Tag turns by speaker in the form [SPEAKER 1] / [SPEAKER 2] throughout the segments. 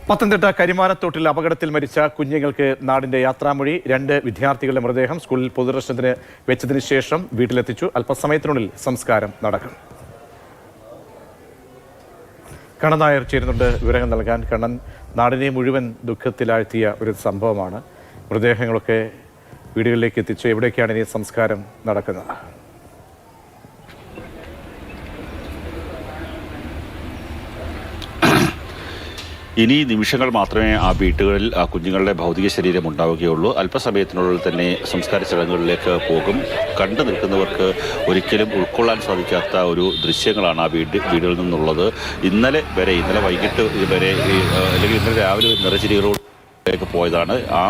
[SPEAKER 1] പത്തനംതിട്ട കരിമാനത്തോട്ടിൽ അപകടത്തിൽ മരിച്ച കുഞ്ഞുങ്ങൾക്ക് നാടിന്റെ യാത്രാമൊഴി. 2 വിദ്യാർത്ഥികളുടെ മൃതദേഹം സ്കൂളിൽ പൊതുദർശനത്തിന് വെച്ചതിന് ശേഷം വീട്ടിലെത്തിച്ചു. അല്പസമയത്തിനുള്ളിൽ സംസ്കാരം നടക്കും. കണ്ണൻ നായർ ചേരുന്നുണ്ട് വിവരങ്ങൾ നൽകാൻ. കണ്ണൻ, നാടിനെ മുഴുവൻ ദുഃഖത്തിലാഴ്ത്തിയ ഒരു സംഭവമാണ്. മൃതദേഹങ്ങളൊക്കെ വീടുകളിലേക്ക് എത്തിച്ചു. എവിടേക്കാണ് ഇനി സംസ്കാരം നടക്കുന്നത്?
[SPEAKER 2] ഇനി നിമിഷങ്ങൾ മാത്രമേ ആ വീട്ടുകളിൽ ആ കുഞ്ഞുങ്ങളുടെ ഭൗതിക ശരീരം ഉണ്ടാവുകയുള്ളൂ. അല്പസമയത്തിനുള്ളിൽ തന്നെ സംസ്കാര ചടങ്ങുകളിലേക്ക് പോകും. കണ്ടു നിൽക്കുന്നവർക്ക് ഒരിക്കലും ഉൾക്കൊള്ളാൻ സാധിക്കാത്ത ഒരു ദൃശ്യങ്ങളാണ് ആ വീടുകളിൽ നിന്നുള്ളത്. ഇന്നലെ വൈകിട്ട് വരെ അല്ലെങ്കിൽ ഇന്നലെ രാവിലെ നിറചിരികളോട് പോയതാണ്. ആ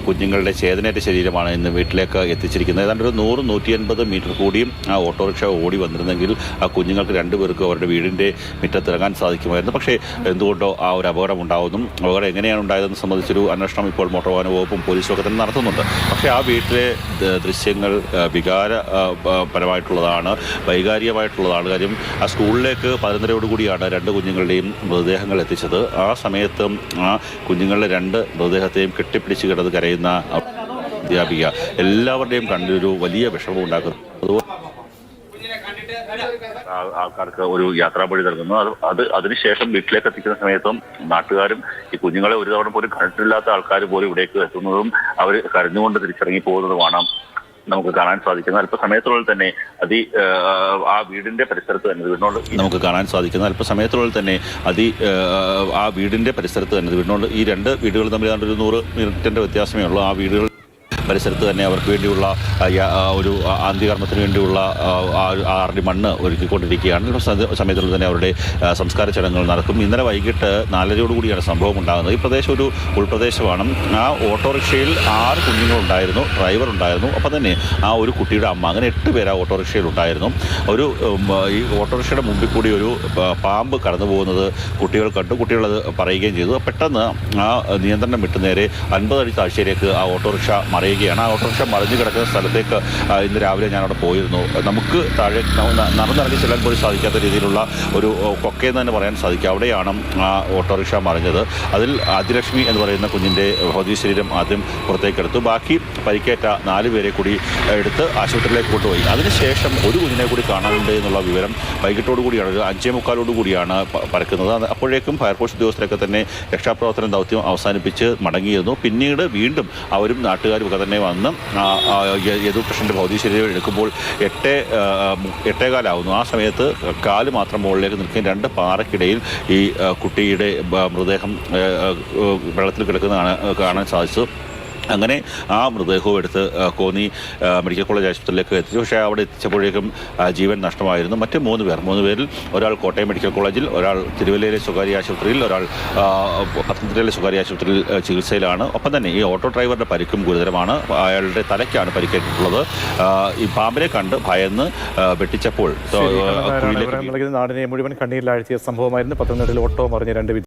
[SPEAKER 2] കുഞ്ഞുങ്ങളുടെ ചേതനേറ്റ ശരീരമാണ് ഇന്ന് വീട്ടിലേക്ക് എത്തിച്ചിരിക്കുന്നത്. ഏതാണ്ട് ഒരു 100-150 മീറ്റർ കൂടിയും ആ ഓട്ടോറിക്ഷ ഓടി വന്നിരുന്നെങ്കിൽ ആ കുഞ്ഞുങ്ങൾക്ക് 2 പേർക്ക് അവരുടെ വീടിൻ്റെ മുറ്റത്തിറങ്ങാൻ സാധിക്കുമായിരുന്നു. പക്ഷേ എന്തുകൊണ്ടോ ആ ഒരു അപകടം ഉണ്ടാകുന്നു. അപകടം എങ്ങനെയാണ് ഉണ്ടായതെന്ന് സംബന്ധിച്ചൊരു അന്വേഷണം ഇപ്പോൾ മോട്ടോർ വാഹന വകുപ്പും പോലീസും ഒക്കെ തന്നെ നടത്തുന്നുണ്ട്. പക്ഷേ ആ വീട്ടിലെ ദൃശ്യങ്ങൾ വികാരപരമായിട്ടുള്ളതാണ്, വൈകാരികമായിട്ടുള്ളതാണ്. കാര്യം ആ സ്കൂളിലേക്ക് 11:30 2 കുഞ്ഞുങ്ങളുടെയും മൃതദേഹങ്ങൾ എത്തിച്ചത്. ആ സമയത്ത് ആ കുഞ്ഞുങ്ങളുടെ 2 മൃതദേഹത്തെയും കെട്ടിപ്പിടിച്ച് കിടന്ന് കരയുന്ന അധ്യാപിക എല്ലാവരുടെയും കണ്ടൊരു വലിയ വിഷമം ഉണ്ടാക്കുന്നു. ആൾക്കാർക്ക് ഒരു യാത്രാമൊഴി നൽകുന്നു. അതിനുശേഷം വീട്ടിലേക്ക് എത്തിക്കുന്ന സമയത്തും നാട്ടുകാരും ഈ കുഞ്ഞുങ്ങളെ ഒരു തവണ പോലും കണ്ടിട്ടില്ലാത്ത ആൾക്കാർ പോലും ഇവിടേക്ക് എത്തുന്നതും അവർ കരഞ്ഞുകൊണ്ട് തിരിച്ചിറങ്ങി പോകുന്നതുമാണ് നമുക്ക് കാണാൻ സാധിക്കുന്നത്. അല്പസമയത്തിനുള്ളിൽ തന്നെ ആ വീടിന്റെ പരിസരത്ത് തന്നെ വീടിനോട് നമുക്ക് കാണാൻ സാധിക്കുന്നത്. അല്പസമയത്തിനുള്ളിൽ തന്നെ ആ വീടിന്റെ പരിസരത്ത് തന്നെ വീടിനോട് ഈ 2 വീടുകൾ തമ്മിൽ ഒരു 100 മിനിറ്റിന്റെ വ്യത്യാസമേ ഉള്ളൂ. ആ വീടുകൾ പരിസരത്ത് തന്നെ അവർക്ക് വേണ്ടിയുള്ള ഒരു അന്ത്യകർമ്മത്തിന് വേണ്ടിയുള്ള 6 മണ്ണ് ഒരുക്കിക്കൊണ്ടിരിക്കുകയാണ്. സമയത്തുള്ളിൽ തന്നെ അവരുടെ സംസ്കാര ചടങ്ങുകൾ നടക്കും. ഇന്നലെ വൈകിട്ട് 4:30 സംഭവം ഉണ്ടാകുന്നത്. ഈ പ്രദേശം ഒരു ഉൾപ്രദേശമാണ്. ആ ഓട്ടോറിക്ഷയിൽ 6 കുഞ്ഞുങ്ങളുണ്ടായിരുന്നു, ഡ്രൈവർ ഉണ്ടായിരുന്നു, അപ്പം തന്നെ ആ ഒരു കുട്ടിയുടെ അമ്മ, അങ്ങനെ 8 പേര് ആ ഓട്ടോറിക്ഷയിൽ ഉണ്ടായിരുന്നു. ഈ ഓട്ടോറിക്ഷയുടെ മുമ്പിൽ കൂടി ഒരു പാമ്പ് കടന്നു പോകുന്നത് കുട്ടികൾ കണ്ടു. കുട്ടികളത് പറയുകയും ചെയ്തു. പെട്ടെന്ന് ആ നിയന്ത്രണം വിട്ട് നേരെ 50 അടി താഴ്ചയിലേക്ക് ആ ഓട്ടോറിക്ഷ മറിയുകയാണ്. ആ ഓട്ടോറിക്ഷ മറിഞ്ഞു കിടക്കുന്ന സ്ഥലത്തേക്ക് ഇന്ന് രാവിലെ ഞാനവിടെ പോയിരുന്നു. നമുക്ക് താഴെ നടന്നിറങ്ങി ചെല്ലാൻ പോലും സാധിക്കാത്ത രീതിയിലുള്ള ഒരു കൊക്കയെന്ന് തന്നെ പറയാൻ സാധിക്കും. അവിടെയാണ് ആ ഓട്ടോറിക്ഷ മറിഞ്ഞത്. അതിൽ ആദിലക്ഷ്മി എന്ന് പറയുന്ന കുഞ്ഞിൻ്റെ ഭൗതിക ശരീരം ആദ്യം പുറത്തേക്കെടുത്തു. ബാക്കി പരിക്കേറ്റ 4 പേരെ കൂടി എടുത്ത് ആശുപത്രിയിലേക്ക് കൊണ്ടുപോയി. അതിനുശേഷം ഒരു കുഞ്ഞിനെ കൂടി കാണാനുണ്ട് എന്നുള്ള വിവരം വൈകിട്ടോടുകൂടിയാണ്, ഒരു 5:45 പരക്കുന്നത്. അപ്പോഴേക്കും ഫയർഫോഴ്സ് ഉദ്യോഗസ്ഥരൊക്കെ തന്നെ രക്ഷാപ്രവർത്തന ദൗത്യം അവസാനിപ്പിച്ച് മടങ്ങിയിരുന്നു. പിന്നീട് വീണ്ടും അവരും നാട്ടുകാരും ഒക്കെ തന്നെ വന്ന് യദുകൃഷ്ണൻ്റെ ഭൗതിക ശരീരം എടുക്കുമ്പോൾ 8:15 ആ സമയത്ത് കാല് മാത്രം മുകളിലേക്ക് നിൽക്കുന്ന 2 പാറയ്ക്കിടയിൽ ഈ കുട്ടിയുടെ മൃതദേഹം വെള്ളത്തിൽ കിടക്കുന്നതാണ് കാണാൻ സാധിച്ചത്. അങ്ങനെ ആ മൃതദേഹവും എടുത്ത് കോന്നി മെഡിക്കൽ കോളേജ് ആശുപത്രിയിലേക്ക് എത്തിച്ചു. പക്ഷേ അവിടെ എത്തിച്ചപ്പോഴേക്കും ജീവൻ നഷ്ടമായിരുന്നു. മറ്റ് 3 പേരിൽ ഒരാൾ കോട്ടയം മെഡിക്കൽ കോളേജിൽ, ഒരാൾ തിരുവല്ലയിലെ സ്വകാര്യ ആശുപത്രിയിൽ, ഒരാൾ പത്തനംതിട്ടയിലെ സ്വകാര്യ ആശുപത്രിയിൽ ചികിത്സയിലാണ്. ഒപ്പം തന്നെ ഈ ഓട്ടോ ഡ്രൈവറുടെ പരിക്കും ഗുരുതരമാണ്. അയാളുടെ തലയ്ക്കാണ് പരിക്കേറ്റിട്ടുള്ളത്. ഈ പാമ്പിനെ കണ്ട് ഭയന്ന് വെട്ടിച്ചപ്പോൾ
[SPEAKER 1] നാടിനെ മുഴുവൻ കണ്ണീരിലാഴ്ത്തിയ സംഭവമായിരുന്നു. പത്തനംതിട്ടയിൽ ഓട്ടോ മറിഞ്ഞ 2